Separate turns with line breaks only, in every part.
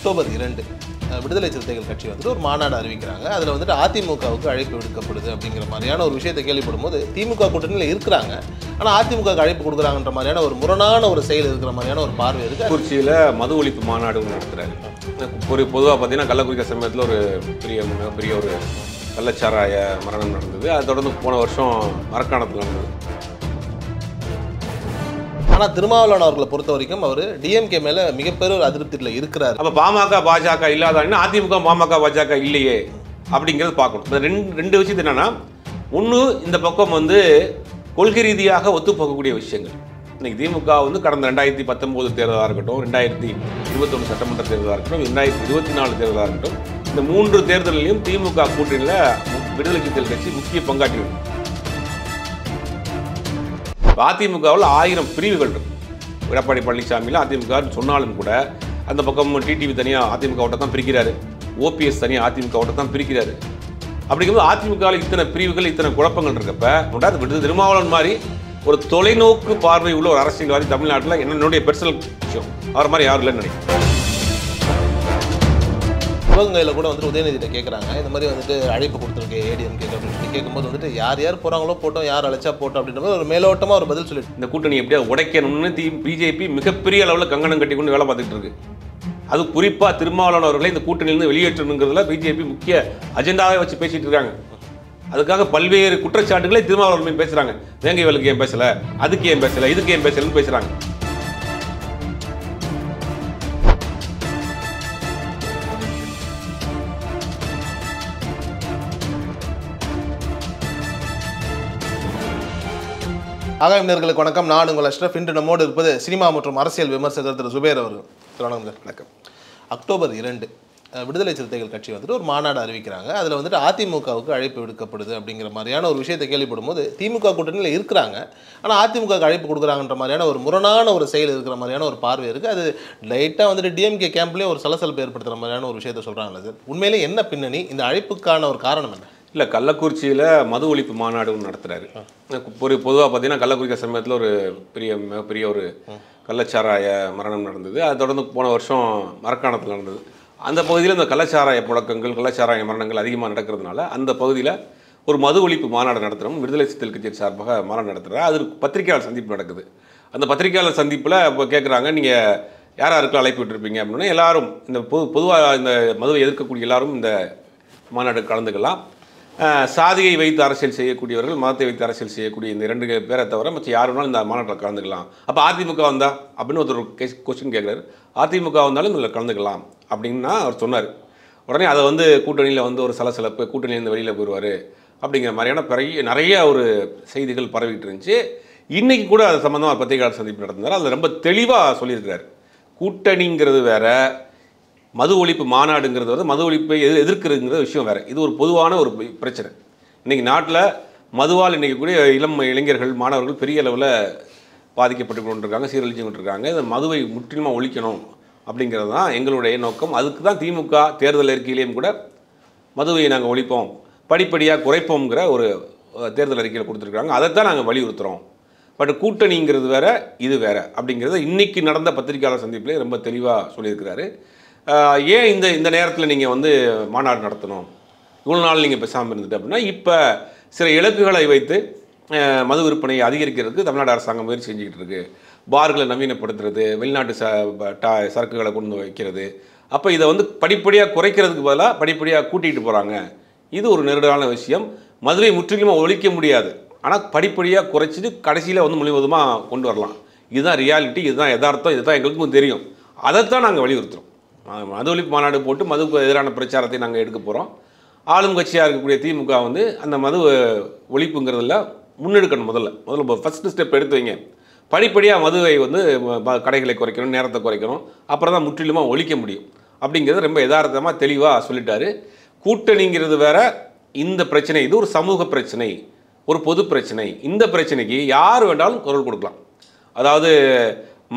October 2 விடுதலை சிறுத்தைகள் கட்சி வந்துட்டு ஒரு மாநாடு அறிவிக்கிறாங்க. அதில் வந்துட்டு அதிமுகவுக்கு அழைப்பு விடுக்கப்படுது அப்படிங்கிற மாதிரியான ஒரு விஷயத்தை கேள்விப்படும் போது திமுக கூட்டணியில் இருக்கிறாங்க. ஆனால் அதிமுகவுக்கு அழைப்பு கொடுக்குறாங்கன்ற மாதிரியான ஒரு முரணான ஒரு செயல் இருக்கிற மாதிரியான ஒரு பார்வை இருக்குது.
குறிச்சியில் மது ஒழிப்பு மாநாடு நடத்துகிறாரு. ஒரு பொதுவாக பார்த்தீங்கன்னா கள்ளக்குறிச்சி சமயத்தில் ஒரு பெரிய ஒரு கள்ளச்சாராய மரணம் நடந்தது. அதை தொடர்ந்து போன வருஷம் மரக்காணத்தில் நடந்தது.
ஆனால் திருமாவளவன் அவர்களை பொறுத்த வரைக்கும் அவர் டிஎம்கே மேலே மிகப்பெரிய ஒரு அதிருப்தியில் இருக்கிறார்.
அப்போ பாமக பாஜக இல்லாதாங்கன்னா அதிமுக பாமக பாஜக இல்லையே அப்படிங்கிறது பார்க்கணும். இந்த ரெண்டு விஷயத்து என்னன்னா, ஒன்று இந்த பக்கம் வந்து கொள்கை ரீதியாக ஒத்துப்போகக்கூடிய விஷயங்கள். இன்னைக்கு திமுக வந்து கடந்த 2019 தேர்தலாக இருக்கட்டும், 2021 சட்டமன்ற தேர்தலாக இருக்கட்டும், 2024 தேர்தலாக இருக்கட்டும், இந்த 3 தேர்தலிலையும் திமுக கூட்டணியில் விடுதலை சிறுத்தைகள் கட்சி முக்கிய பங்காற்றிவிடும். அதிமுகவில் 1000 பிரிவுகள் இருக்கு. எடப்பாடி பழனிசாமியில் அதிமுக சொன்னாலும் கூட அந்த பக்கம் டிடிவி தனியாக அதிமுக ஓட்ட தான் பிரிக்கிறாரு, ஓபிஎஸ் தனியாக அதிமுக ஓட்ட தான் பிரிக்கிறாரு. அப்படிங்கும்போது அதிமுகவில் இத்தனை பிரிவுகள், இத்தனை குழப்பங்கள் இருக்கப்ப விடுதலை திருமாவளவன் மாதிரி ஒரு தொலைநோக்கு பார்வை உள்ள ஒரு அரசியல்வாதி தமிழ்நாட்டில் என்னுடைய பெர்சனல் விஷயம் அவர் மாதிரி யாரும் இல்லைன்னு நினைக்கிறேன்.
சிவகங்கையில் கூட வந்துட்டு உதயநிதியிட்ட கேட்குறாங்க, இந்த மாதிரி வந்துட்டு அழைப்பு கொடுத்துருக்கு ஏடிஎம்கே அப்படின்னு சொல்லி கேட்கும்போது வந்துட்டு யார் யார் போகிறாங்களோ போட்டோம், யார் அழைச்சா போட்டோம் அப்படின்ற மாதிரி ஒரு மேலோட்டமாக ஒரு பதில் சொல்லிட்டு
இந்த கூட்டணி எப்படியா உடைக்கணும்னு பிஜேபி மிகப்பெரிய அளவில் கங்கணம் கட்டி கொண்டு வேலை பார்த்துட்டு இருக்கு. அது குறிப்பாக திருமாவளவன் அவர்களை இந்த கூட்டணியிலிருந்து வெளியேற்றணுங்கிறதுல பிஜேபி முக்கிய அஜெண்டாவே வச்சு பேசிட்டு இருக்காங்க. அதுக்காக பல்வேறு குற்றச்சாட்டுகளை திருமாவளவன் மீது பேசுறாங்க. வேங்கை வேலுக்கு ஏன் பேசல, அதுக்கு ஏன் பேசல, இதுக்கு ஏன் பேசலன்னு பேசுறாங்க.
ஆகாயர்களுக்கு வணக்கம். நான் உங்கள் அஷ்ரஃப். இன்று நம்மோடு இருப்பது சினிமா மற்றும் அரசியல் விமர்சகர் திரு சுபேர் அவர்கள். வணக்கம். அக்டோபர் 2 விடுதலை சிறுத்தைகள் கட்சி வந்துட்டு ஒரு மாநாடு அறிவிக்கிறாங்க. அதில் வந்துட்டு அதிமுகவுக்கு அழைப்பு விடுக்கப்படுது அப்படிங்கிற மாதிரியான ஒரு விஷயத்தை கேள்விப்படும் போது திமுக கூட்டணியில் இருக்கிறாங்க. ஆனால் அதிமுகவுக்கு அழைப்பு கொடுக்குறாங்கன்ற மாதிரியான ஒரு முரணான ஒரு செயல் இருக்கிற மாதிரியான ஒரு பார்வை இருக்குது. அது லைட்டாக வந்துட்டு டிஎம்கே கேம்ப்லேயே ஒரு சலசலப்பு ஏற்படுத்துகிற மாதிரியான ஒரு விஷயத்தை சொல்கிறாங்களே சார், உண்மையிலே என்ன பின்னணி, இந்த அழைப்புக்கான ஒரு காரணம் என்ன?
இல்லை, கள்ளக்குறிச்சியில் மது ஒழிப்பு மாநாடு நடத்துகிறாரு. பொதுவாக பார்த்தீங்கன்னா கள்ளக்குறிச்சி சமயத்தில் ஒரு பெரிய ஒரு கள்ளச்சாராய மரணம் நடந்தது. அதை தொடர்ந்து போன வருஷம் மரக்காணத்தில் நடந்தது. அந்த பகுதியில் இந்த கள்ளச்சாராய புழக்கங்கள், கள்ளச்சாராய மரணங்கள் அதிகமாக நடக்கிறதுனால அந்த பகுதியில் ஒரு மது ஒழிப்பு மாநாடு நடத்துகிறோம். விடுதலை சிறுத்தைகள் கட்சி சார்பாக மாநாடு நடத்துகிறார். அது பத்திரிகையாளர் சந்திப்பு நடக்குது. அந்த பத்திரிகையாளர் சந்திப்பில் இப்போ கேட்குறாங்க, நீங்கள் யார் யாருக்கும் அழைப்பு விட்டுருப்பீங்க அப்படின்னா எல்லாரும் இந்த பொதுவாக இந்த மதுவை எதிர்க்கக்கூடிய எல்லாரும் இந்த மாநாடு கலந்துக்கலாம். சாதியை வைத்து அரசியல் செய்யக்கூடியவர்கள், மதத்தை வைத்து அரசியல் செய்யக்கூடிய இந்த 2 பேரை தவிர மற்ற யார் வேணாலும் இந்த மாநாட்டில் கலந்துக்கலாம். அப்போ அதிமுக வந்தா அப்படின்னு ஒரு கொஸ்டின் கேட்குறாரு. அதிமுக வந்தாலும் இதில் கலந்துக்கலாம் அப்படின்னா அவர் சொன்னார். உடனே அதை வந்து கூட்டணியில் வந்து ஒரு சலசலப்பு, கூட்டணியிலேருந்து வெளியில் போயிடுவார் அப்படிங்கிற மாதிரியான நிறைய ஒரு செய்திகள் பரவிட்டு இருந்துச்சு. இன்றைக்கி கூட அது சம்மந்தமாக பத்திரிகையாளர் சந்திப்பு நடந்தார். அதில் ரொம்ப தெளிவாக சொல்லியிருக்கிறார். கூட்டணிங்கிறது வேற, மது ஒழிப்பு மாநாடுங்கிறது வந்து மது ஒழிப்பை எதிர்க்கிறதுங்கிற விஷயம் வேறு. இது ஒரு பொதுவான ஒரு பிரச்சனை. இன்றைக்கி நாட்டில் மதுவால் இன்றைக்கி கூட இளைஞர்கள், மாணவர்கள் பெரிய அளவில் பாதிக்கப்பட்டு கொண்டிருக்காங்க, சீரழிச்சு கொண்டிருக்காங்க. இந்த மதுவை முற்றிலுமாக ஒழிக்கணும் அப்படிங்கிறது தான் எங்களுடைய நோக்கம். அதுக்கு தான் திமுக தேர்தல் அறிக்கையிலையும் கூட மதுவை நாங்கள் ஒழிப்போம், படிப்படியாக குறைப்போங்கிற ஒரு தேர்தல் அறிக்கையில் கொடுத்துருக்காங்க. அதைத்தான் நாங்கள் வலியுறுத்துகிறோம். பட் கூட்டணிங்கிறது வேறு, இது வேறு அப்படிங்கிறத இன்றைக்கி நடந்த பத்திரிகையாளர் சந்திப்பிலே ரொம்ப தெளிவாக சொல்லியிருக்கிறாரு. ஏன் இந்த நேரத்தில் நீங்கள் வந்து மாநாடு நடத்தணும், இவ்வளோ நாள் நீங்கள் பேசாமல் இருந்துட்டு அப்படின்னா, இப்போ சில இலக்குகளை வைத்து மது விற்பனையை அதிகரிக்கிறதுக்கு தமிழ்நாடு அரசாங்கம் முயற்சி செஞ்சுக்கிட்டு இருக்குது. பார்களை நவீனப்படுத்துறது, வெளிநாட்டு சரக்குகளை கொண்டு வைக்கிறது. அப்போ இதை வந்து படிப்படியாக குறைக்கிறதுக்கு பதிலாக படிப்படியாக கூட்டிகிட்டு போகிறாங்க. இது ஒரு நெருடான விஷயம். மதுவை முற்றிலுமாக ஒழிக்க முடியாது, ஆனால் படிப்படியாக குறைச்சிட்டு கடைசியில் வந்து முழுவதுமாக கொண்டு வரலாம். இதுதான் ரியாலிட்டி, இதுதான் யதார்த்தம், இதுதான் எங்களுக்கும் தெரியும். அதைத்தான் நாங்கள் வலியுறுத்துகிறோம். மது ஒழிப்பு மாநாடு போட்டு மதுவுக்கு எதிரான பிரச்சாரத்தை நாங்கள் எடுக்க போகிறோம். ஆளும் கட்சியாக இருக்கக்கூடிய திமுக வந்து அந்த மது ஒழிப்புங்கிறதுல முன்னெடுக்கணும். முதல்ல ஃபஸ்ட்டு ஸ்டெப் எடுத்து வைங்க. படிப்படியாக மதுவை வந்து கடைகளை குறைக்கணும், நேரத்தை குறைக்கணும், அப்புறம் தான் முற்றிலுமாக ஒழிக்க முடியும் அப்படிங்கிறது ரொம்ப யதார்த்தமாக தெளிவாக சொல்லிட்டாரு. கூட்டணிங்கிறது வேற, இந்த பிரச்சனை இது ஒரு சமூக பிரச்சனை, ஒரு பொது பிரச்சனை. இந்த பிரச்சனைக்கு யார் வேண்டாலும் குரல் கொடுக்கலாம். அதாவது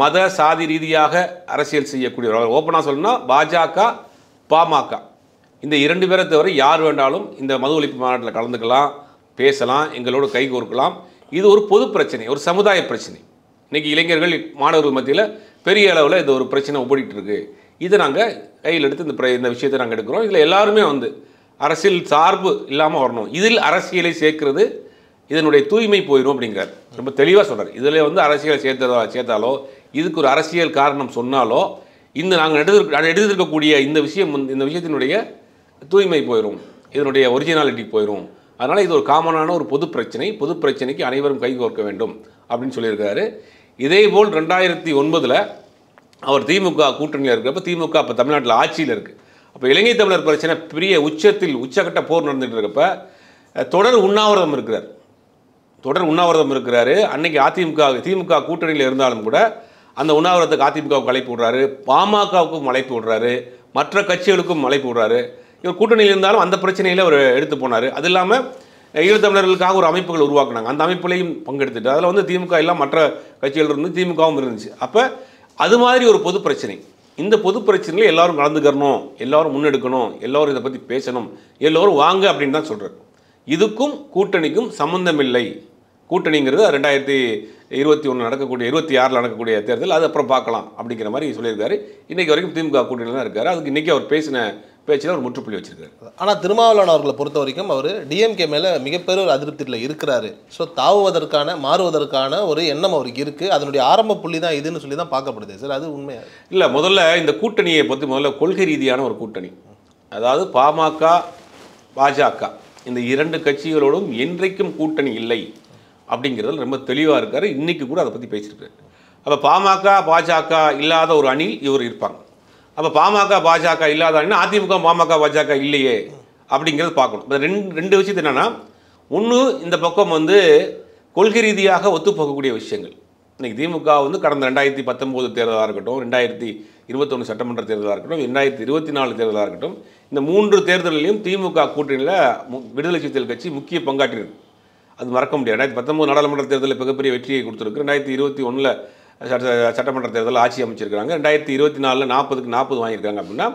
மத சாதி ரீதியாக அரசியல் செய்யக்கூடியவர்கள், ஓப்பனாக சொல்லணும்னா பாஜக, பாமக இந்த 2 பேரை தவிர யார் வேண்டாலும் இந்த மது ஒழிப்பு மாநாட்டில் கலந்துக்கலாம், பேசலாம், எங்களோடு கை கோர்க்கலாம். இது ஒரு பொது பிரச்சனை, ஒரு சமுதாய பிரச்சனை. இன்றைக்கி இளைஞர்கள், மாணவர்கள் மத்தியில் பெரிய அளவில் இது ஒரு பிரச்சனை ஓடிட்டு இருக்கு. இதை நாங்கள் கையில் எடுத்து இந்த விஷயத்தை நாங்கள் எடுக்கிறோம். இதில் எல்லாருமே வந்து அரசியல் சார்பு இல்லாமல் வரணும். இதில் அரசியலை சேர்க்கிறது இதனுடைய தூய்மை போயிடும் அப்படிங்கிறார். ரொம்ப தெளிவாக சொல்கிறார். இதில் வந்து அரசியலை சேர்த்தாலோ இதுக்கு ஒரு அரசியல் காரணம் சொன்னாலோ நாங்கள் எடுத்திருக்கக்கூடிய இந்த விஷயத்தினுடைய தூய்மை போயிடும், இதனுடைய ஒரிஜினாலிட்டி போயிடும். அதனால் இது ஒரு காமனான ஒரு பொது பிரச்சனைக்கு அனைவரும் கைகோர்க்க வேண்டும் அப்படின்னு சொல்லியிருக்காரு. இதேபோல் 2009 அவர் திமுக கூட்டணியில் இருக்கிறப்ப திமுக அப்போ தமிழ்நாட்டில் ஆட்சியில் இருக்குது. அப்போ இலங்கை தமிழர் பிரச்சனை பெரிய உச்சக்கட்ட போர் நடந்துகிட்டு இருக்கப்ப தொடர் உண்ணாவிரதம் இருக்கிறாரு. அன்னைக்கு திமுக கூட்டணியில் இருந்தாலும் கூட அந்த உண்ணாவிரதத்துக்கு அதிமுகவுக்கு அழைப்பு விடுறாரு, பாமகவுக்கும் அழைப்பு விடுறாரு, மற்ற கட்சிகளுக்கும் அழைப்பு விடுறாரு. இவர் கூட்டணியில் இருந்தாலும் அந்த பிரச்சனையில் அவர் எடுத்து போனார். அது இல்லாமல் ஈழத்தமிழர்களுக்காக ஒரு அமைப்புகள் உருவாக்குனாங்க. அந்த அமைப்புலையும் பங்கெடுத்துட்டு அதில் வந்து திமுக எல்லாம் மற்ற கட்சிகள் இருந்து திமுகவும் இருந்துச்சு. அப்போ அது மாதிரி ஒரு பொது பிரச்சனை. இந்த பொது பிரச்சனையில் எல்லாரும் கலந்துக்கணும், எல்லாரும் முன்னெடுக்கணும், எல்லோரும் இதை பற்றி பேசணும், எல்லோரும் வாங்க அப்படின்னு தான் சொல்கிறார். இதுக்கும் கூட்டணிக்கும் சம்மந்தம் இல்லை. கூட்டணிங்கிறது 2021 நடக்கக்கூடிய 26 நடக்கக்கூடிய தேர்தல், அது அப்புறம் பார்க்கலாம் அப்படிங்கிற மாதிரி சொல்லியிருக்காரு. இன்றைக்கி வரைக்கும் திமுக கூட்டணியில் தான் இருக்கார். அதுக்கு இன்றைக்கி அவர் பேசின பேச்சில் ஒரு முற்றுப்புள்ளி வச்சிருக்காரு.
ஆனால் திருமாவளவன் அவர்களை பொறுத்த வரைக்கும் அவர் டிஎம்கே மேலே மிகப்பெரிய ஒரு அதிருப்தியில் இருக்கிறாரு. ஸோ மாறுவதற்கான ஒரு எண்ணம் அவருக்கு இருக்குது. அதனுடைய ஆரம்ப புள்ளி தான் இதுன்னு சொல்லி தான் பார்க்கப்படுது சார். அது உண்மையாக
இல்லை. முதல்ல இந்த கூட்டணியை பற்றி முதல்ல கொள்கை ரீதியான ஒரு கூட்டணி, அதாவது பாமக பாஜக இந்த 2 கட்சிகளோடும் என்றைக்கும் கூட்டணி இல்லை அப்படிங்கிறதுல ரொம்ப தெளிவாக இருக்கார். இன்றைக்கி கூட அதை பற்றி பேசியிருக்காரு. அப்போ பாமக பாஜக இல்லாத ஒரு அணி இவர் இருப்பாங்க. அப்போ பாமக பாஜக இல்லாத அணி அதிமுக பாமக பாஜக இல்லையே அப்படிங்கிறது பார்க்கணும். இப்போ ரெண்டு விஷயத்து என்னென்னா, ஒன்று இந்த பக்கம் வந்து கொள்கை ரீதியாக ஒத்துப்போகக்கூடிய விஷயங்கள். இன்றைக்கி திமுக வந்து கடந்த 2019 தேர்தலாக இருக்கட்டும், 2021 சட்டமன்ற தேர்தலாக இருக்கட்டும், 2024 தேர்தலாக இருக்கட்டும், இந்த 3 தேர்தலிலையும் திமுக கூட்டணியில் விடுதலை சிறுத்தைகள் கட்சி முக்கிய பங்காற்றிருக்கு. அது மறக்க முடியாது. 2019 நாடாளுமன்ற தேர்தலில் மிகப்பெரிய வெற்றியை கொடுத்துருக்கு. 2021 சட்டமன்ற தேர்தலில் ஆட்சி அமைச்சிருக்கிறாங்க. 2024 40க்கு 40 வாங்கியிருக்காங்க. அப்படின்னா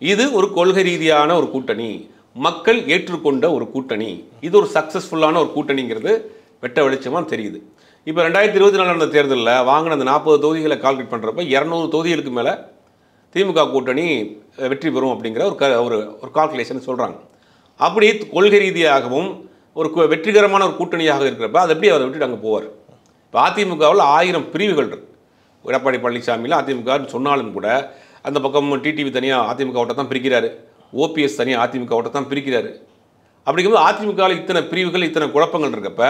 இது ஒரு கொள்கை ரீதியான ஒரு கூட்டணி, மக்கள் ஏற்றுக்கொண்ட ஒரு கூட்டணி, இது ஒரு சக்ஸஸ்ஃபுல்லான ஒரு கூட்டணிங்கிறது வெட்ட வெளிச்சமாக தெரியுது. இப்போ 2024 நடந்த தேர்தலில் வாங்கின அந்த 40 தொகுதிகளை கால்குலேட் பண்ணுறப்ப 200 தொகுதிகளுக்கு மேலே திமுக கூட்டணி வெற்றி பெறும் அப்படிங்கிற ஒரு கால்குலேஷன் சொல்கிறாங்க. அப்படி கொள்கை ரீதியாகவும் ஒரு வெற்றிகரமான ஒரு கூட்டணியாக இருக்கிறப்ப அதை எப்படி அவரை விட்டுட்டு அங்கே போவார்? இப்போ அதிமுகவில் 1000 பிரிவுகள் இருக்குது. எடப்பாடி பழனிசாமியில் அதிமுகன்னு சொன்னாலும் கூட அந்த பக்கம் டிடிவி தனியாக அதிமுக ஓட்ட தான் பிரிக்கிறாரு, ஓபிஎஸ் தனியாக அதிமுக ஓட்ட தான் பிரிக்கிறாரு. அப்படிங்கும்போது அதிமுகவில் இத்தனை பிரிவுகள், இத்தனை குழப்பங்கள் இருக்கப்ப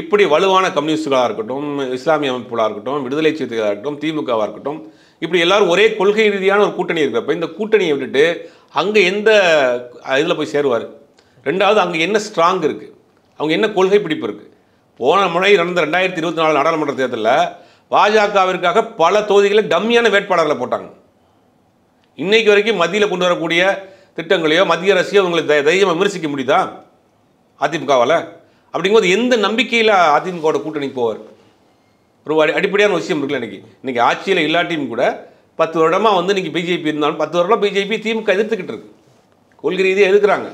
இப்படி வலுவான கம்யூனிஸ்டுகளாக இருக்கட்டும், இஸ்லாமிய அமைப்புகளாக இருக்கட்டும், விடுதலை சிறுத்தைகளாக இருக்கட்டும், திமுகவாக இருக்கட்டும், இப்படி எல்லாரும் ஒரே கொள்கை ரீதியான ஒரு கூட்டணி இருக்கிறப்ப இந்த கூட்டணியை விட்டுட்டு அங்கே எந்த இதில் போய் சேருவார்? ரெண்டாவது, அங்கே என்ன ஸ்ட்ராங் இருக்குது, அவங்க என்ன கொள்கை பிடிப்பு இருக்குது? போன முறை நடந்த 2024 நாடாளுமன்ற தேர்தலில் பாஜகவிற்காக பல தொகுதிகளில் டம்மியான வேட்பாளர்களை போட்டாங்க. இன்னைக்கு வரைக்கும் மத்தியில் கொண்டு வரக்கூடிய திட்டங்களையோ மத்திய அரசையோ உங்களுக்கு தைரியமாக விமர்சிக்க முடியுதா அதிமுகவால்? அப்படிங்கும்போது எந்த நம்பிக்கையில் அதிமுகவோட கூட்டணிக்கு போவார்? ஒரு அடிப்படையான விஷயம் இருக்குல்ல. இன்னைக்கு ஆட்சியில் இல்லாட்டியும் கூட 10 வருடமாக வந்து இன்னைக்கு பிஜேபி இருந்தாலும் 10 வருடம் பிஜேபி திமுக எதிர்த்துக்கிட்டு இருக்கு, கொள்கை ரீதியாக எதிர்க்கிறாங்க.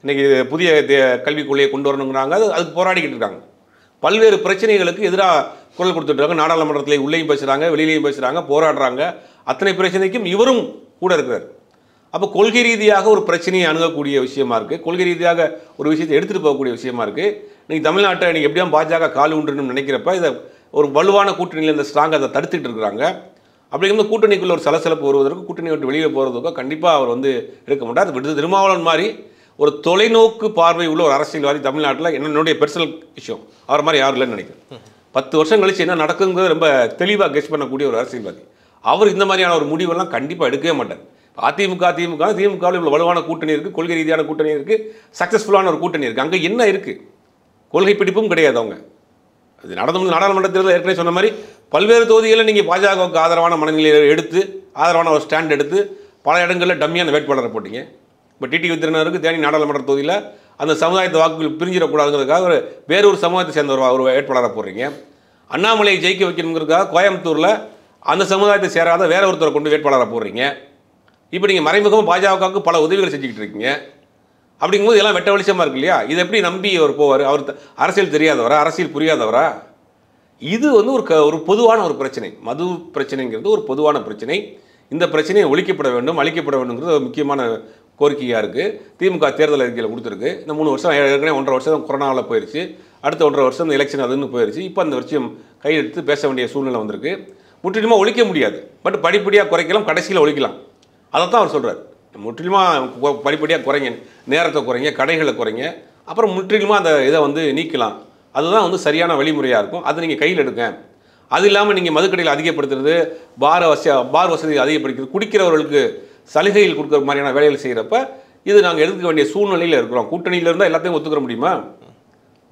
இன்றைக்கி புதிய கல்விக் கொள்கையை கொண்டு வரணுங்கிறாங்க, அதுக்கு போராடிக்கிட்டு இருக்காங்க. பல்வேறு பிரச்சனைகளுக்கு எதிராக குரல் கொடுத்துட்ருக்காங்க. நாடாளுமன்றத்தில் உள்ளேயும் பேசுகிறாங்க, வெளியிலையும் பேசுகிறாங்க, போராடுறாங்க. அத்தனை பிரச்சனைக்கும் இவரும் கூட இருக்கிறார். அப்போ கொள்கை ரீதியாக ஒரு பிரச்சனையை அணுகக்கூடிய விஷயமா இருக்குது, கொள்கை ரீதியாக ஒரு விஷயத்தை எடுத்துகிட்டு போகக்கூடிய விஷயமா இருக்குது. இன்றைக்கி தமிழ்நாட்டை நீங்கள் எப்படியும் பாஜக கால் உண்டுன்னு நினைக்கிறப்ப இதை ஒரு வலுவான கூட்டணியில் இந்த ஸ்ட்ராங்காக அதை தடுத்துட்டு இருக்கிறாங்க. அப்படிங்கும்போது கூட்டணிக்குள்ள ஒரு சலசலப்பு வருவதற்கு, கூட்டணி விட்டு வெளியே போகிறதுக்கோ கண்டிப்பாக அவர் வந்து இருக்க மாட்டார். விடுதலை திருமாவளவன் மாதிரி ஒரு தொலைநோக்கு பார்வை உள்ள ஒரு அரசியல்வாதி தமிழ்நாட்டில் என்னுடைய பர்சனல் விஷயம் அவர் மாதிரி யாரும் இல்லைன்னு நினைக்கிறேன். 10 வருஷம் கழிச்சு என்ன நடக்குங்கிறது ரொம்ப தெளிவாக கெஸ் பண்ணக்கூடிய ஒரு அரசியல்வாதி. அவர் இந்த மாதிரியான ஒரு முடிவெல்லாம் கண்டிப்பாக எடுக்கவே மாட்டார். திமுகவில் இவ்வளோ வலுவான கூட்டணி இருக்குது, கொள்கை ரீதியான கூட்டணி இருக்குது, சக்ஸஸ்ஃபுல்லான ஒரு கூட்டணி இருக்குது. அங்கே என்ன இருக்குது? கொள்கை பிடிப்பும் கிடையாது. அவங்க அது நடந்து நாடாளுமன்ற தேர்தல் ஏற்கனவே சொன்ன மாதிரி பல்வேறு தொகுதிகளில் நீங்கள் பாஜகவுக்கு ஆதரவான மனநிலையை எடுத்து ஆதரவான ஒரு ஸ்டாண்ட் எடுத்து பல இடங்களில் டம்மியான வேட்பாளரை போட்டிங்க. இப்போ டிடி வித்திரனருக்கு தேனி நாடாளுமன்ற தொகுதியில் அந்த சமுதாயத்தை வாக்குகள் பிரிஞ்சிடக்கூடாதுங்கிறதுக்காக வேறொரு சமூகத்தை சேர்ந்த ஒரு வேட்பாளரை போடுறீங்க. அண்ணாமலையை ஜெயிக்க வைக்கணுங்கிறதுக்காக கோயம்புத்தூரில் அந்த சமுதாயத்தை சேராத வேற ஒருத்தரை கொண்டு வேட்பாளரை போடுறீங்க. இப்போ நீங்கள் மறைமுகமாக பாஜகவுக்கு பல உதவிகள் செஞ்சுக்கிட்டு இருக்கீங்க. அப்படிங்கும்போது எல்லாம் வெட்ட வெளிச்சமாக இருக்கு இல்லையா? இதை எப்படி நம்பி அவர் போவார்? அவர் அரசியல் தெரியாதவரா, அரசியல் புரியாதவரா? இது வந்து ஒரு பொதுவான ஒரு பிரச்சனை. மது பிரச்சனைங்கிறது ஒரு பொதுவான பிரச்சனை. இந்த பிரச்சனையை ஒழிக்கப்பட வேண்டும், அழிக்கப்பட வேண்டும்ங்கிறது ஒரு முக்கியமான கோரிக்கையாக இருக்குது. திமுக தேர்தல் அறிக்கையில் கொடுத்துருக்கு. இந்த 3 வருஷம் ஏற்கனவே 1.5 வருஷம் கொரோனாவில் போயிடுச்சு. அடுத்த 1.5 வருஷம் இந்த எலெக்ஷன் அதுன்னு போயிடுச்சு. இப்போ அந்த விஷயம் கையெடுத்து பேச வேண்டிய சூழ்நிலை வந்திருக்கு. முற்றிலுமாக ஒழிக்க முடியாது, பட் படிப்படியாக குறைக்கலாம், கடைசியில் ஒழிக்கலாம். அதை தான் அவர் சொல்கிறார். முற்றிலுமாக படிப்படியாக குறைங்க, நேரத்தை குறைங்க, கடைகளை குறைங்க, அப்புறம் முற்றிலுமாக அந்த இதை வந்து நீக்கலாம். அதுதான் வந்து சரியான வழிமுறையாக இருக்கும். அதை நீங்கள் கையில் எடுங்க. அது இல்லாமல் நீங்கள் மதுக்கடையில் அதிகப்படுத்துறது, பார் வசதி அதிகப்படுத்துறது, குடிக்கிறவர்களுக்கு சலுகைகள் கொடுக்குற மாதிரியான வேலைகள் செய்கிறப்ப இது நாங்கள் எடுத்துக்க வேண்டிய சூழ்நிலையில் இருக்கிறோம். கூட்டணியில் இருந்தால் எல்லாத்தையும் ஒத்துக்கிற முடியுமா?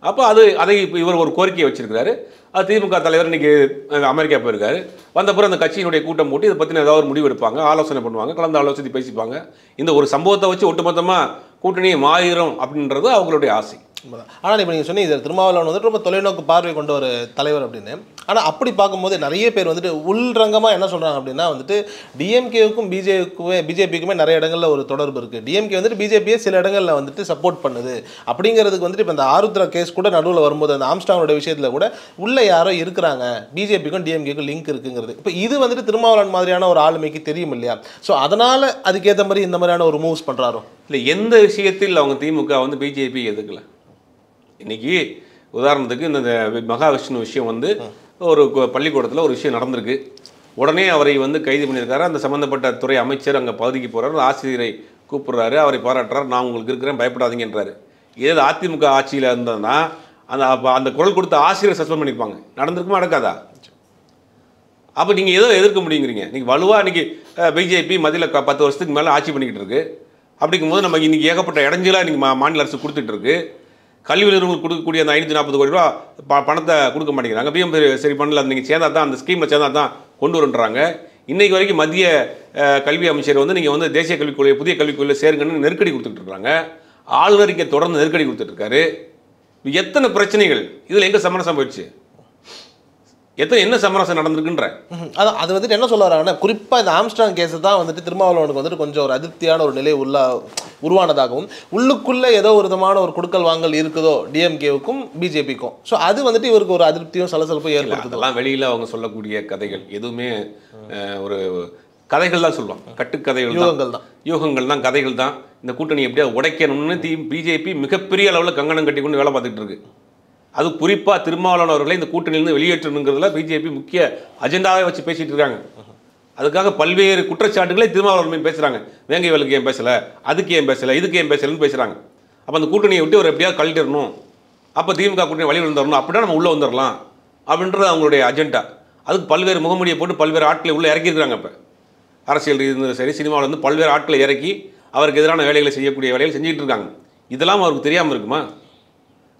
அப்போ அதை இப்போ இவர் ஒரு கோரிக்கையை வச்சிருக்கிறாரு. அது திமுக தலைவர் இன்றைக்கி அமெரிக்கா போயிருக்காரு. வந்தப்புறம் அந்த கட்சியினுடைய கூட்டம் போட்டு இதை பற்றின ஏதாவது ஒரு முடிவு எடுப்பாங்க, ஆலோசனை பண்ணுவாங்க, கலந்து ஆலோசனை பேசிப்பாங்க. இந்த ஒரு சம்பவத்தை வச்சு ஒட்டுமொத்தமாக கூட்டணியை மாறிடும் அப்படின்றது அவங்களுடைய ஆசை.
ஆனால் இப்போ நீங்கள் சொன்னீங்க திருமாவளவன் வந்துட்டு ரொம்ப தொலைநோக்கு பார்வை கொண்ட ஒரு தலைவர் அப்படின்னு. ஆனால் அப்படி பார்க்கும்போது நிறைய பேர் வந்துட்டு உள்ரங்கமாக என்ன சொல்கிறாங்க அப்படின்னா வந்துட்டு டிஎம்கேவுக்கும் பிஜேபிக்குமே நிறைய இடங்களில் ஒரு தொடர்பு இருக்குது. டிஎம்கே வந்துட்டு பிஜேபியை சில இடங்களில் வந்துட்டு சப்போர்ட் பண்ணுது அப்படிங்கிறதுக்கு வந்துட்டு இப்போ இந்த ஆருத்ரா கேஸ் கூட நடுவில் வரும்போது அந்த ஆம்ஸ்டாங்கோட விஷயத்தில் கூட உள்ள யாரோ இருக்கிறாங்க, பிஜேபிக்கும் டிஎம்கேக்கும் லிங்க் இருக்குங்கிறது. இப்போ இது வந்துட்டு திருமாவளவன் மாதிரியான ஒரு ஆளுமைக்கு தெரியும் இல்லையா? ஸோ அதனால் அதுக்கேற்ற மாதிரி இந்த மாதிரியான ஒரு மூவ்ஸ் பண்ணுறாரோ
இல்லை? எந்த விஷயத்தில் அவங்க திமுக வந்து பிஜேபி எதுக்கல? இன்றைக்கி உதாரணத்துக்கு இந்த மகாவிஷ்ணு விஷயம் வந்து ஒரு பள்ளிக்கூடத்தில் ஒரு விஷயம் நடந்திருக்கு. உடனே அவரை வந்து கைது பண்ணியிருக்காரு. அந்த சம்மந்தப்பட்ட துறை அமைச்சர் அங்கே பகுதிக்கு போகிறார், ஆசிரியரை கூப்பிட்றாரு, அவரை பாராட்டுறாரு, நான் உங்களுக்கு இருக்கிறேன் பயப்படாதீங்கன்றாரு. இதே அதிமுக ஆட்சியில் இருந்ததுன்னா அந்த குரல் கொடுத்த ஆசிரியரை சஸ்பெண்ட் பண்ணியிருப்பாங்க. நடந்திருக்குமா? நடக்காதா? அப்போ நீங்கள் எதோ எதிர்க்க முடியுங்கிறீங்க. நீங்கள் வலுவாக இன்றைக்கி பிஜேபி மத்தியில் 10 வருஷத்துக்கு மேலே ஆட்சி பண்ணிக்கிட்டு இருக்கு. அப்படிங்கும்போது நம்ம இன்றைக்கி ஏகப்பட்ட இடைஞ்சலாக இன்றைக்கி மாநில அரசு கொடுத்துட்ருக்கு. கல்வி நிறுவனங்களுக்கு கொடுக்கக்கூடிய அந்த 540 கோடி ரூபா பணத்தை கொடுக்க மாட்டேங்கிறாங்க. பிஎம் சரி பண்ணல, நீங்கள் சேர்ந்தா தான் அந்த ஸ்கீமை சேர்ந்தா தான் கொண்டு வரன்றாங்க. இன்றைக்கு வரைக்கும் மத்திய கல்வி அமைச்சர் வந்து நீங்கள் வந்து தேசிய கல்விக் கொள்கை புதிய கல்விக் கொள்கையில் சேருங்கன்னு நெருக்கடி கொடுத்துட்ருக்காங்க. ஆளுநர் இங்கே தொடர்ந்து நெருக்கடி கொடுத்துட்ருக்காரு. எத்தனை பிரச்சனைகள் இதில் எங்கே சமரசம் போயிடுச்சு? என்ன சமரசம் நடந்திருக்குன்ற
அதான் அது வந்துட்டு என்ன சொல்ல வராங்கன்னா குறிப்பாக இந்த ஆம்ஸ்டாங் கேஸை தான் வந்துட்டு திருமாவளவனுக்கு வந்துட்டு கொஞ்சம் ஒரு அதிருப்தியான ஒரு நிலை உருவானதாகவும் உள்ளுக்குள்ளே ஏதோ ஒரு விதமான ஒரு கொடுக்கல் வாங்கல் இருக்குதோ டிஎம்கேவுக்கும் பிஜேபிக்கும். ஸோ அது வந்துட்டு இவருக்கு ஒரு அதிருப்தியும் சலசலப்பும் ஏற்படுத்துது.
அதெல்லாம் வெளியில் அவங்க சொல்லக்கூடிய கதைகள் எதுவுமே ஒரு கதைகள் தான் சொல்லுவாங்க, கட்டுக்கதைகள், யூகங்கள் தான், கதைகள் தான். இந்த கூட்டணி எப்படியா உடைக்கணும்னு பிஜேபி மிகப்பெரிய அளவில் கங்கணம் கட்டி கொண்டு வேலை பார்த்துட்டு இருக்கு. அது குறிப்பாக திருமாவளவன் அவர்களை இந்த கூட்டணியிலிருந்து வெளியேற்றணுங்கிறதுல பிஜேபி முக்கிய அஜெண்டாவே வச்சு பேசிகிட்டு இருக்காங்க. அதுக்காக பல்வேறு குற்றச்சாட்டுகளை திருமாவளவன் பேசுகிறாங்க. வேங்கை வேலுக்கு ஏன் பேசலை, அதுக்கு ஏன் பேசலை, இதுக்கு ஏன் பேசலைன்னு பேசுகிறாங்க. அப்போ அந்த கூட்டணியை விட்டு ஒரு எப்படியாவது கழட்டிடணும், அப்போ திமுக கூட்டணி வழி வந்துடணும், அப்படின்னா நம்ம உள்ளே வந்துடலாம் அப்படின்றது அவங்களுடைய அஜெண்டா. அதுக்கு பல்வேறு முகமூடியை போட்டு பல்வேறு ஆட்களை உள்ளே இறக்கியிருக்கிறாங்க. இப்போ அரசியல் இருந்தாலும் சரி, சினிமாவில் வந்து பல்வேறு ஆட்களை இறக்கி அவருக்கு எதிரான வேலைகளை செய்யக்கூடிய வேலைகள் செஞ்சுட்டு இருக்காங்க. இதெல்லாம் அவருக்கு தெரியாமல் இருக்குமா?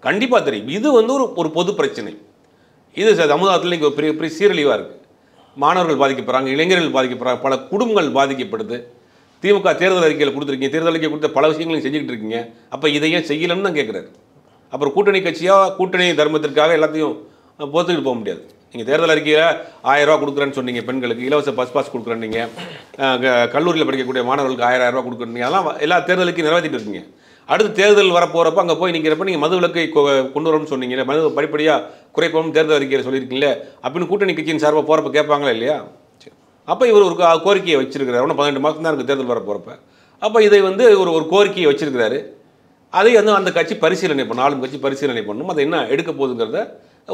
கண்டிப்பாக தெரியும். இது வந்து ஒரு பொது பிரச்சனை. இது சமுதாயத்தில் இங்கே பெரிய பெரிய சீரழிவாக இருக்குது. மாணவர்கள் பாதிக்கப்படுறாங்க, இளைஞர்கள் பாதிக்கப்படுறாங்க, பல குடும்பங்கள் பாதிக்கப்படுது. திமுக தேர்தல் அறிக்கையில் கொடுத்துருக்கீங்க, தேர்தல் அறிக்கை கொடுத்த பல விஷயங்களையும் செஞ்சுக்கிட்டு இருக்கீங்க. அப்போ இதையே செய்யலன்னு தான் கேட்குறாரு. அப்புறம் கூட்டணி கட்சியாக கூட்டணி தர்மத்திற்காக எல்லாத்தையும் போத்துக்கிட்டு போக முடியாது. நீங்கள் தேர்தல் அறிக்கையில் 1000 ரூபா கொடுக்குறேன்னு சொன்னீங்க, பெண்களுக்கு இலவச பஸ் பாஸ் கொடுக்குறேன்னீங்க, கல்லூரியில் படிக்கக்கூடிய மாணவர்களுக்கு 1000 ரூபா கொடுக்குறீங்க, அதெல்லாம் எல்லா தேர்தலுக்கும் நிறைவேற்றிட்டு இருக்கீங்க. அடுத்து தேர்தல் வரப்போகிறப்ப அங்கே போய் நிற்கிறப்ப நீங்கள் மது விலக்கை கொண்டு வரணும்னு சொன்னீங்க, மது படிப்படியாக குறைப்போம் தேர்தல் அறிக்கையில் சொல்லியிருக்கீங்களே அப்படின்னு கூட்டணி கட்சியின் சார்பாக போகிறப்ப கேட்பாங்களா இல்லையா? அப்போ இவர் ஒரு கோரிக்கையை வச்சிருக்கிறார். ஒன்று 12 மாதம் தான் இருக்குது தேர்தல் வர போகிறப்ப. அப்போ இதை வந்து ஒரு கோரிக்கையை வச்சிருக்கிறாரு. அதை வந்து அந்த கட்சி பரிசீலனை பண்ணும், ஆளும் கட்சி பரிசீலனை பண்ணணும். அதை என்ன எடுக்க போகுதுங்கிறத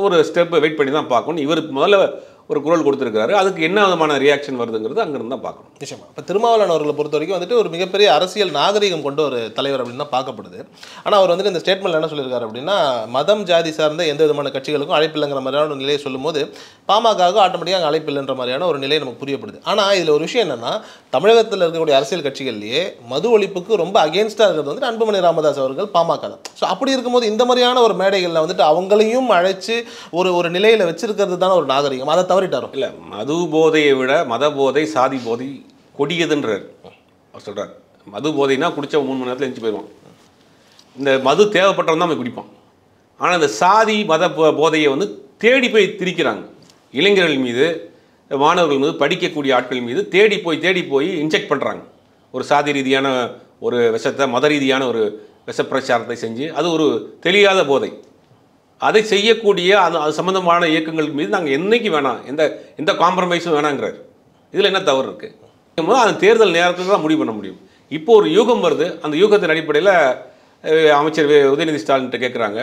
ஒரு ஸ்டெப்பை வெயிட் பண்ணி தான் பார்க்கணும். இவர் முதல்ல ஒரு குரல் கொடுத்துருக்காரு, அதுக்கு என்ன விதமான ரியாக்ஷன் வருதுங்கிறது அங்கிருந்து தான் பார்க்கணும்.
நிச்சயமா. இப்போ திருமாவளவன் அவர்களை பொறுத்த வரைக்கும் வந்துட்டு ஒரு மிகப்பெரிய அரசியல் நாகரிகம் கொண்ட ஒரு தலைவர் அப்படின்னு தான் பார்க்கப்படுது. ஆனால் அவர் வந்துட்டு இந்த ஸ்டேட்மெண்ட் என்ன சொல்லியிருக்காரு அப்படின்னா, மதம் ஜாதி சார்ந்த எந்த விதமான கட்சிகளுக்கும் அழைப்பில்லைங்கிற மாதிரியான ஒரு நிலையை சொல்லும்போது பாமகவுக்கு ஆட்டோமேட்டிக்காக அழைப்பில்லைன்ற மாதிரியான ஒரு நிலை நமக்கு புரியப்படுது. ஆனால் இதில் ஒரு விஷயம் என்னன்னா, தமிழகத்தில் இருக்கக்கூடிய அரசியல் கட்சிகள்லேயே மது ஒழிப்புக்கு ரொம்ப அகேன்ஸ்டாக இருக்கிறது வந்துட்டு அன்புமணி ராமதாஸ் அவர்கள் பாமக தான். ஸோ அப்படி இருக்கும்போது இந்த மாதிரியான ஒரு மேடைகளில் வந்துட்டு அவங்களையும் அழைச்சி ஒரு நிலையில் வச்சிருக்கிறது தானே ஒரு நாகரிகம். அதை தவறிட்டாரோ?
இல்லை, மது போதையை விட மத போதை சாதி போதை கொடியதுன்றார் அவர் சொல்கிறார். மது போதைனா குடித்தா 3 மணி நேரத்தில் எஞ்சி போயிடுவான். இந்த மது தேவைப்பட்டவன் தான் அவன் குடிப்பான். ஆனால் இந்த சாதி மத போதையை வந்து தேடி போய் திரிக்கிறாங்க. இளைஞர்கள் மீது, மாணவர்கள் மீது, படிக்கக்கூடிய ஆட்கள் மீது தேடி போய் இன்ஜெக்ட் பண்ணுறாங்க. ஒரு சாதி ரீதியான ஒரு விஷத்தை, மத ரீதியான ஒரு விஷப்பிரச்சாரத்தை செஞ்சு அது ஒரு தெரியாத போதை. அதை செய்யக்கூடிய அது சம்மந்தமான இயக்கங்கள் மீது நாங்கள் என்றைக்கு வேணாம், எந்த காம்ப்ரமைஸும் வேணாங்கிறார். இதில் என்ன தவறு இருக்குது? அந்த தேர்தல் நேரத்தில் தான் முடிவு பண்ண முடியும். இப்போ ஒரு யூகம் வருது, அந்த யூகத்தின் அடிப்படையில் அமைச்சர் உதயநிதி ஸ்டாலின்கிட்ட கேட்குறாங்க,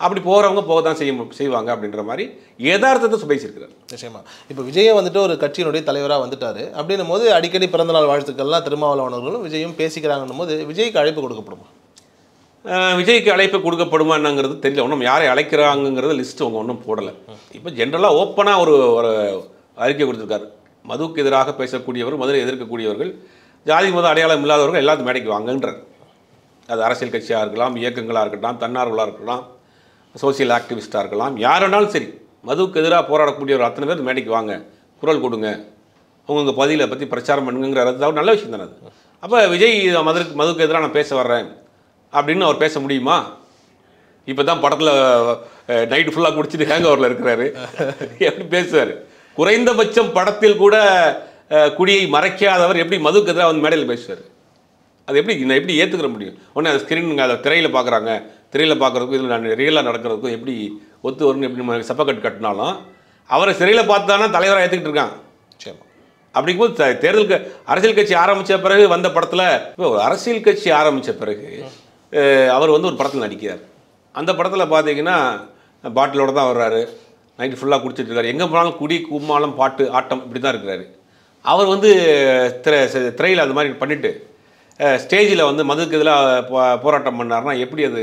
அப்படி போகிறவங்க போக தான் செய்வாங்க அப்படின்ற மாதிரி யதார்த்தத்தை பேசியிருக்கிறார்.
நிச்சயமா. இப்போ விஜயை வந்துட்டு ஒரு கட்சியினுடைய தலைவராக வந்துட்டாரு அப்படின்னும் போது அடிக்கடி பிறந்தநாள் வாழ்த்துக்கள்லாம் திருமாவளவனர்களும் விஜயும் பேசிக்கிறாங்கன்னும் போது விஜய்க்கு அழைப்பு கொடுக்கப்படுமா?
விஜய்க்கு அழைப்பு கொடுக்கப்படுமா என்னங்கிறது தெரியல. ஒன்றும் யாரை அழைக்கிறாங்கிறத லிஸ்ட் அவங்க ஒன்றும் போடலை. இப்போ ஜென்ரலாக ஓப்பனாக ஒரு அறிக்கை கொடுத்துருக்காரு. மதுவுக்கு எதிராக பேசக்கூடியவர், மதுரை எதிர்க்கக்கூடியவர்கள், ஜாதி மத அடையாளம் இல்லாதவர்கள் எல்லாத்தையும் மேடைக்கு வாங்கன்றார். அது அரசியல் கட்சியாக இருக்கலாம், இயக்கங்களாக இருக்கட்டும், தன்னார்வலாக இருக்கலாம், சோசியல் ஆக்டிவிஸ்ட்டாக இருக்கலாம், யார் வேணாலும் சரி, மதுவுக்கு எதிராக போராடக்கூடியவர் அத்தனை பேர் மேடைக்கு வாங்க, குரல் கொடுங்க, உங்கள் பதிலை பற்றி பிரச்சாரம் பண்ணுங்கிற நல்ல விஷயம் தானே அது. அப்போ விஜய் மதுவுக்கு எதிராக நான் பேச வர்றேன் அப்படின்னு அவர் பேச முடியுமா? இப்போ தான் படத்தில் நைட்டு ஃபுல்லாக குடிச்சிட்டு ஹேங் ஓவரில் இருக்கிறாரு, எப்படி பேசுவார்? குறைந்தபட்சம் படத்தில் கூட குடியை மறைக்காதவர் எப்படி மதுவுக்கு எதிராக வந்து மேடையில் பேசுவார்? அது எப்படி ஏற்றுக்கிற முடியும்? ஒன்று அது ஸ்க்ரீன் அதை திரையில் பார்க்குறாங்க, திரையில் பார்க்குறதுக்கும் இதில் நான் ரியலாக நடக்கிறதுக்கும் எப்படி ஒத்து வரும்னு எப்படி நம்ம சப்பக்கட்டு கட்டினாலும் அவரை சிறையில் பார்த்தானா தலைவராக ஏற்றுக்கிட்டு இருக்காங்க.
சரி,
அப்படிங்கும்போது தேர்தலுக்கு அரசியல் கட்சி ஆரம்பித்த பிறகு வந்த படத்தில் இப்போ ஒரு அரசியல் கட்சி ஆரம்பித்த பிறகு அவர் வந்து ஒரு படத்தில் நடிக்கிறார். அந்த படத்தில் பார்த்தீங்கன்னா பாட்டிலோடு தான் வர்றாரு, நைட்டு ஃபுல்லாக குடிச்சிட்டு இருக்காரு, எங்கே போனாலும் குடி கும்மாளம் பாட்டு ஆட்டம் இப்படி தான் இருக்கிறாரு. அவர் வந்து திரையில் அது மாதிரி பண்ணிவிட்டு ஸ்டேஜில் வந்து மதுக்கு எதிராக போராட்டம் பண்ணார்னா எப்படி அது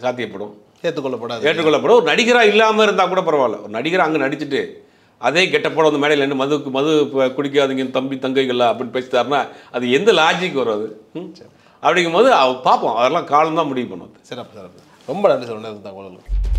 சாத்தியப்படும்? ஏற்றுக்கொள்ளப்படும். ஒரு நடிகராக இல்லாமல் இருந்தால் கூட பரவாயில்ல, ஒரு நடிகராக அங்கே நடிச்சுட்டு அதே கெட்டப்போட வந்து மேடையில் என்ன மது குடிக்காதீங்க தம்பி தங்கைகளா அப்படின்னு பேசிட்டாருன்னா அது எந்த லாஜிக் வரும்? அது அப்படிங்கும்போது பார்ப்போம், அதெல்லாம் காலம் தான் முடிவு பண்ணுவோம்.
சிறப்பு. ரொம்ப நன்றி சார்.